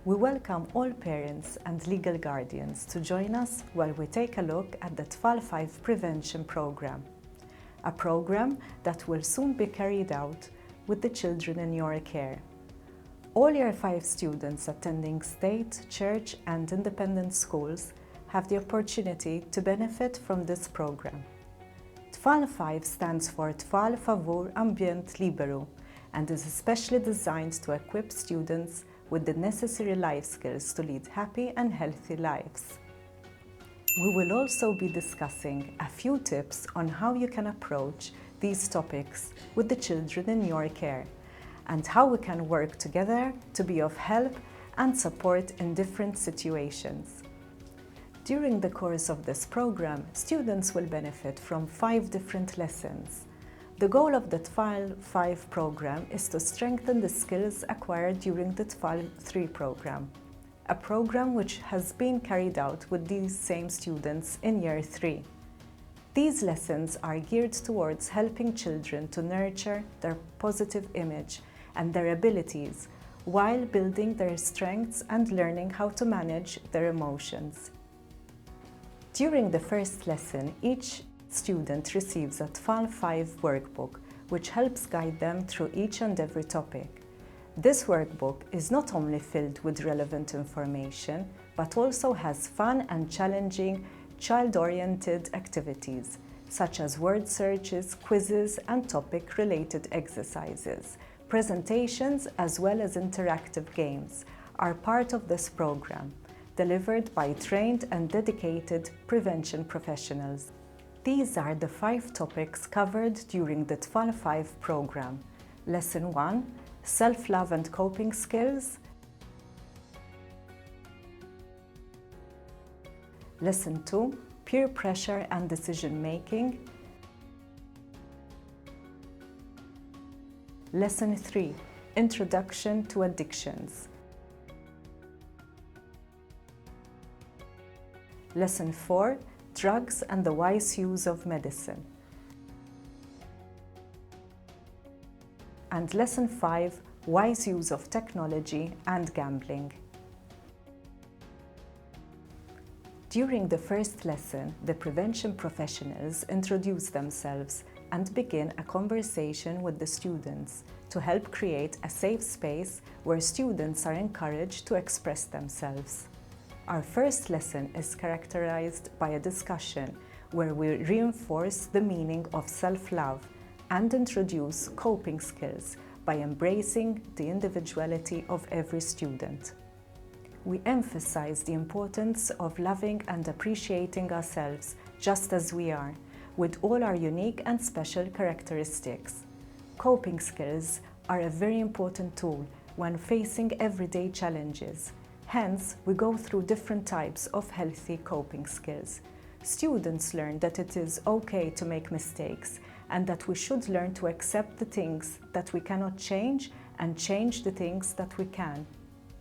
We welcome all parents and legal guardians to join us while we take a look at the T.F.A.L.5 prevention program, a program that will soon be carried out with the children in your care. All Year 5 students attending state, church and independent schools have the opportunity to benefit from this program. T.F.A.L.5 stands for T.F.A.L. Ambjent Liberu and is especially designed to equip students with the necessary life skills to lead happy and healthy lives. We will also be discussing a few tips on how you can approach these topics with the children in your care and how we can work together to be of help and support in different situations. During the course of this program, students will benefit from 5 different lessons. The goal of the T.F.A.L.5 program is to strengthen the skills acquired during the T.F.A.L.3 program, a program which has been carried out with these same students in Year 3. These lessons are geared towards helping children to nurture their positive image and their abilities while building their strengths and learning how to manage their emotions. During the first lesson, each student receives a T.F.A.L.5 workbook, which helps guide them through each and every topic. This workbook is not only filled with relevant information, but also has fun and challenging child-oriented activities, such as word searches, quizzes, and topic-related exercises. Presentations, as well as interactive games, are part of this program, delivered by trained and dedicated prevention professionals. These are the 5 topics covered during the T.F.A.L.5 program. Lesson 1, Self-Love and Coping Skills. Lesson 2, Peer Pressure and Decision-Making. Lesson 3, Introduction to Addictions. Lesson 4, Drugs and the Wise Use of Medicine. And Lesson 5, Wise Use of Technology and Gambling. During the first lesson, the prevention professionals introduce themselves and begin a conversation with the students to help create a safe space where students are encouraged to express themselves. Our first lesson is characterized by a discussion where we reinforce the meaning of self-love and introduce coping skills by embracing the individuality of every student. We emphasize the importance of loving and appreciating ourselves just as we are, with all our unique and special characteristics. Coping skills are a very important tool when facing everyday challenges. Hence, we go through different types of healthy coping skills. Students learn that it is okay to make mistakes and that we should learn to accept the things that we cannot change and change the things that we can.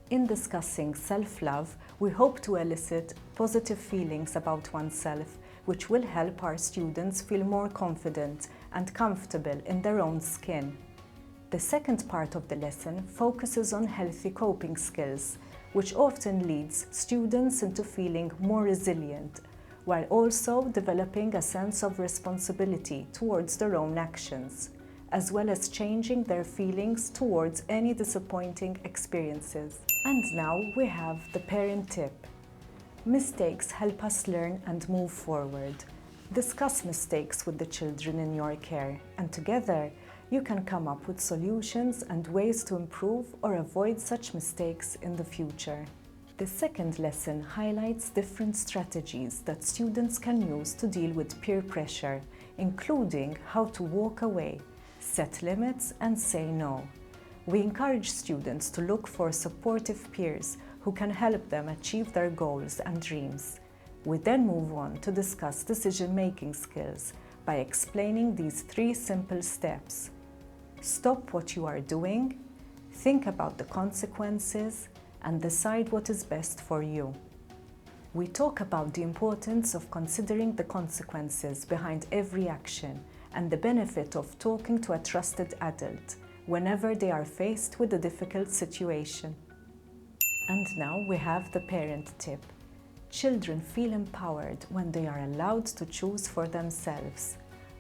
In discussing self-love, we hope to elicit positive feelings about oneself, which will help our students feel more confident and comfortable in their own skin. The second part of the lesson focuses on healthy coping skills, which often leads students into feeling more resilient, while also developing a sense of responsibility towards their own actions, as well as changing their feelings towards any disappointing experiences. And now we have the parent tip. Mistakes help us learn and move forward. Discuss mistakes with the children in your care, and together you can come up with solutions and ways to improve or avoid such mistakes in the future. The second lesson highlights different strategies that students can use to deal with peer pressure, including how to walk away, set limits, and say no. We encourage students to look for supportive peers who can help them achieve their goals and dreams. We then move on to discuss decision-making skills by explaining these 3 simple steps. Stop what you are doing, think about the consequences, and decide what is best for you. We talk about the importance of considering the consequences behind every action and the benefit of talking to a trusted adult whenever they are faced with a difficult situation. And now we have the parent tip. Children feel empowered when they are allowed to choose for themselves.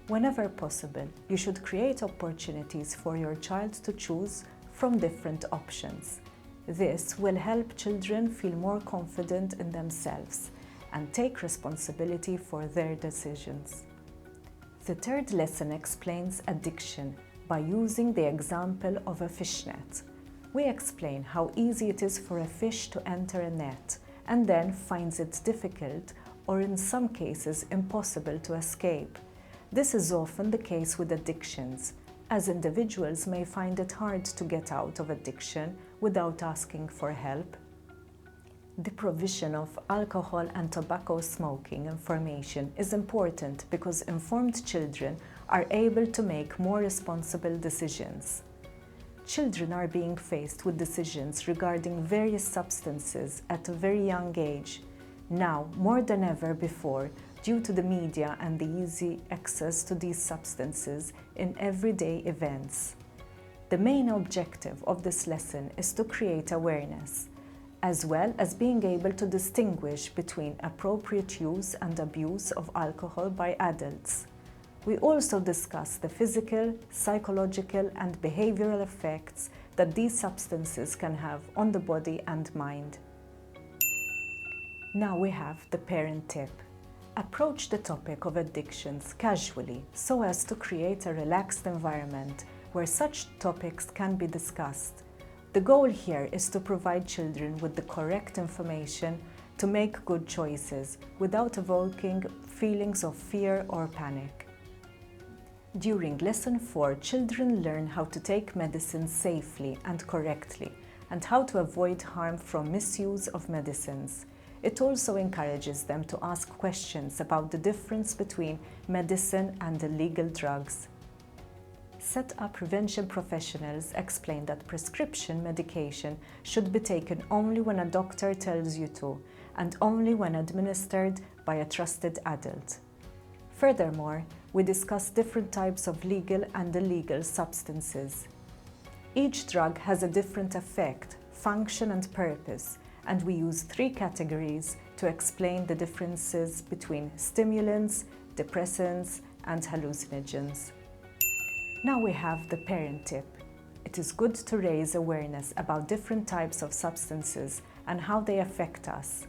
Whenever possible, you should create opportunities for your child to choose from different options. This will help children feel more confident in themselves and take responsibility for their decisions. The third lesson explains addiction by using the example of a fish net. We explain how easy it is for a fish to enter a net and then finds it difficult or in some cases impossible to escape. This is often the case with addictions, as individuals may find it hard to get out of addiction without asking for help. The provision of alcohol and tobacco smoking information is important because informed children are able to make more responsible decisions. Children are being faced with decisions regarding various substances at a very young age, now more than ever before, due to the media and the easy access to these substances in everyday events. The main objective of this lesson is to create awareness, as well as being able to distinguish between appropriate use and abuse of alcohol by adults. We also discuss the physical, psychological, and behavioral effects that these substances can have on the body and mind. Now we have the parent tip. Approach the topic of addictions casually so as to create a relaxed environment where such topics can be discussed. The goal here is to provide children with the correct information to make good choices without evoking feelings of fear or panic. During Lesson 4, children learn how to take medicine safely and correctly and how to avoid harm from misuse of medicines. It also encourages them to ask questions about the difference between medicine and illegal drugs. Sedqa prevention professionals explain that prescription medication should be taken only when a doctor tells you to and only when administered by a trusted adult. Furthermore, we discuss different types of legal and illegal substances. Each drug has a different effect, function, and purpose, and we use 3 categories to explain the differences between stimulants, depressants, and hallucinogens. Now we have the parent tip. It is good to raise awareness about different types of substances and how they affect us.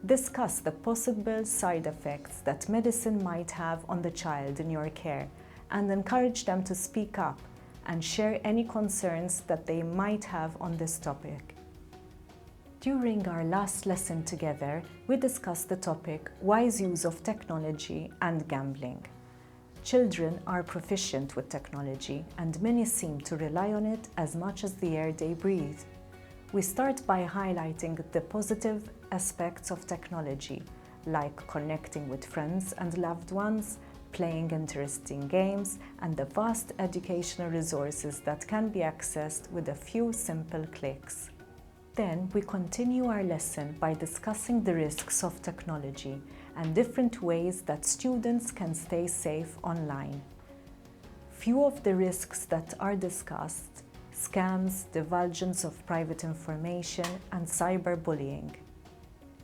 Discuss the possible side effects that medicine might have on the child in your care and encourage them to speak up and share any concerns that they might have on this topic. During our last lesson together, we discussed the topic wise use of technology and gambling. Children are proficient with technology and many seem to rely on it as much as the air they breathe. We start by highlighting the positive aspects of technology, like connecting with friends and loved ones, playing interesting games, and the vast educational resources that can be accessed with a few simple clicks. Then we continue our lesson by discussing the risks of technology and different ways that students can stay safe online. Few of the risks that are discussed: scams, divulgence of private information, and cyberbullying.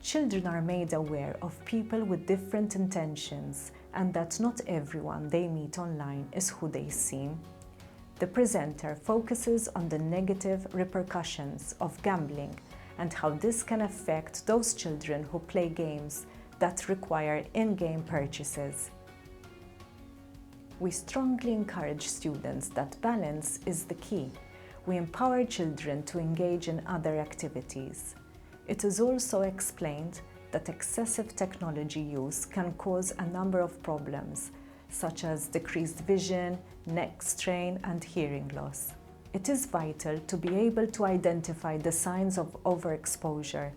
Children are made aware of people with different intentions and that not everyone they meet online is who they seem. The presenter focuses on the negative repercussions of gambling and how this can affect those children who play games that require in-game purchases. We strongly encourage students that balance is the key. We empower children to engage in other activities. It is also explained that excessive technology use can cause a number of problems, such as decreased vision, neck strain, and hearing loss. It is vital to be able to identify the signs of overexposure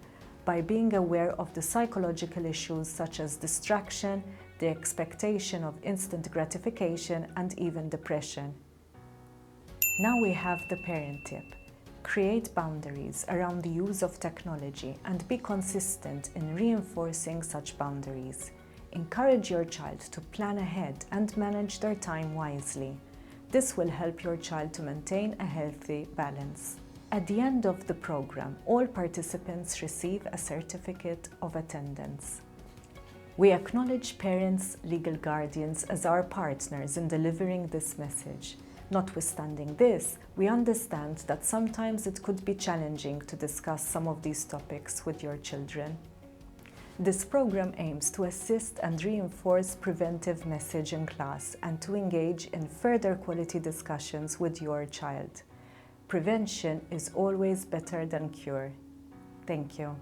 by being aware of the psychological issues such as distraction, the expectation of instant gratification, and even depression. Now we have the parent tip. Create boundaries around the use of technology and be consistent in reinforcing such boundaries. Encourage your child to plan ahead and manage their time wisely. This will help your child to maintain a healthy balance. At the end of the program, all participants receive a certificate of attendance. We acknowledge parents, legal guardians as our partners in delivering this message. Notwithstanding this, we understand that sometimes it could be challenging to discuss some of these topics with your children. This program aims to assist and reinforce preventive message in class and to engage in further quality discussions with your child. Prevention is always better than cure. Thank you.